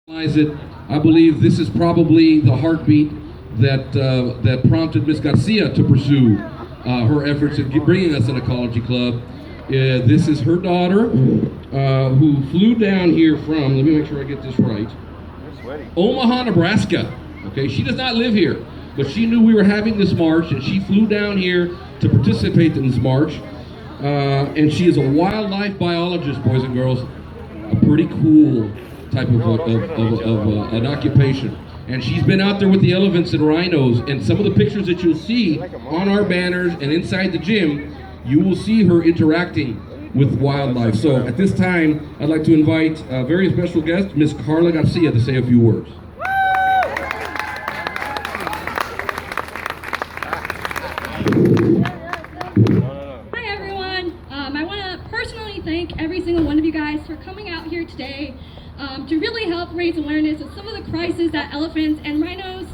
It. I believe this is probably the heartbeat that prompted Miss Garcia to pursue her efforts in bringing us an ecology club. This is her daughter, who flew down here from. Let me make sure I get this right. Omaha, Nebraska. Okay, she does not live here, but she knew we were having this march, and she flew down here to participate in this march. And she is a wildlife biologist, boys and girls. A pretty cool type of an occupation. And she's been out there with the elephants and rhinos, and some of the pictures that you'll see on our banners and inside the gym, you will see her interacting with wildlife. So at this time, I'd like to invite a very special guest, Miss Carla Garcia, to say a few words. Hi everyone. I want to personally thank every single one of you guys for coming out here today to really help raise awareness of some of the crises that elephants and rhinos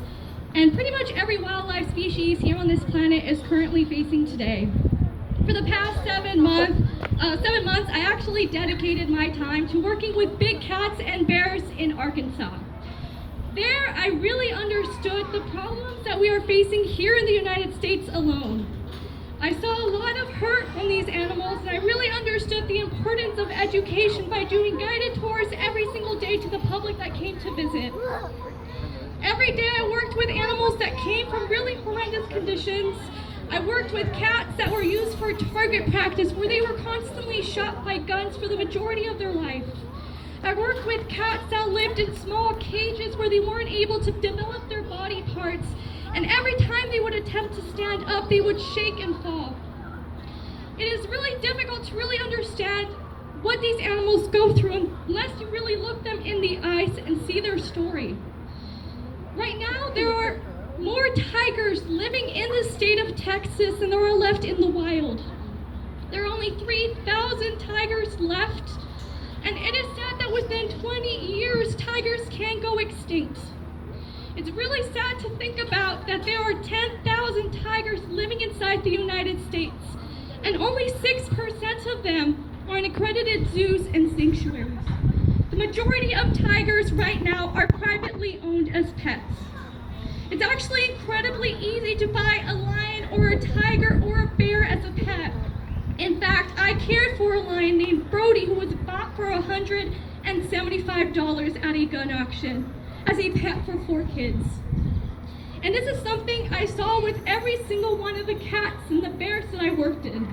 and pretty much every wildlife species here on this planet is currently facing today. For the past 7 months, I actually dedicated my time to working with big cats and bears in Arkansas. There, I really understood the problems that we are facing here in the United States alone. I saw a lot of hurt from these animals, and I really understood the importance of education by doing guided tours every single day to the public that came to visit. Every day I worked with animals that came from really horrendous conditions. I worked with cats that were used for target practice, where they were constantly shot by guns for the majority of their life. I worked with cats that lived in small cages where they weren't able to develop their body parts, and every time they would attempt to stand up, they would shake and fall. It is really difficult to really understand what these animals go through unless you really look them in the eyes and see their story. Right now, there are more tigers living in the state of Texas than there are left in the wild. There are only 3,000 tigers left, and it is said that within 20 years, tigers can go extinct. It's really sad to think about that there are 10,000 tigers living inside the United States, and only 6% of them are in accredited zoos and sanctuaries. The majority of tigers right now are privately owned as pets. It's actually incredibly easy to buy a lion or a tiger or a bear as a pet. In fact, I cared for a lion named Brody who was bought for $175 at a gun auction as a pet for 4 kids. And this is something I saw with every single one of the cats and the bears that I worked in.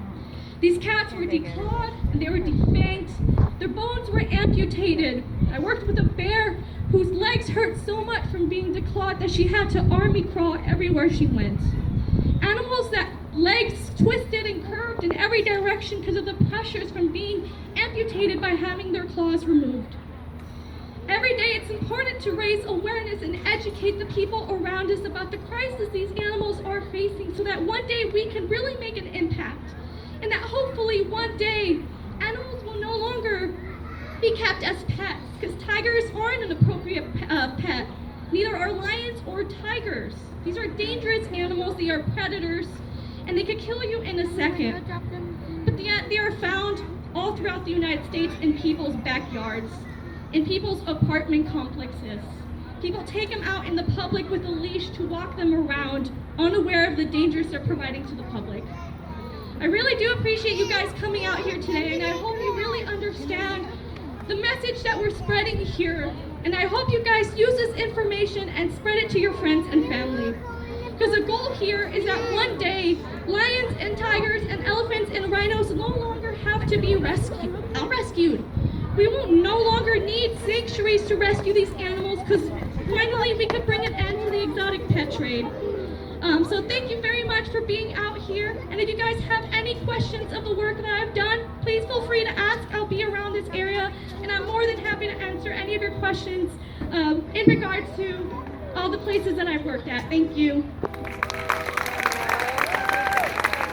These cats were declawed and they were defanged. Their bones were amputated. I worked with a bear whose legs hurt so much from being declawed that she had to army crawl everywhere she went. Animals that legs twisted and curved in every direction because of the pressures from being amputated by having their claws removed. Every day it's important to raise awareness and educate the people around us about the crisis these animals are facing so that one day we can really make an impact, and that hopefully one day animals will no longer be kept as pets, because tigers aren't an appropriate pet. Neither are lions or tigers. These are dangerous animals. They are predators, and they could kill you in a second. But yet they are found all throughout the United States in people's backyards, in people's apartment complexes. People take them out in the public with a leash to walk them around, unaware of the dangers they're providing to the public. I really do appreciate you guys coming out here today, and I hope you really understand the message that we're spreading here. And I hope you guys use this information and spread it to your friends and family. Because the goal here is that one day, lions and tigers and elephants and rhinos no longer have to be rescued. We will no longer need sanctuaries to rescue these animals, because finally we could bring an end to the exotic pet trade. So thank you very much for being out here. And if you guys have any questions of the work that I've done, please feel free to ask. I'll be around this area, and I'm more than happy to answer any of your questions in regards to all the places that I've worked at. Thank you.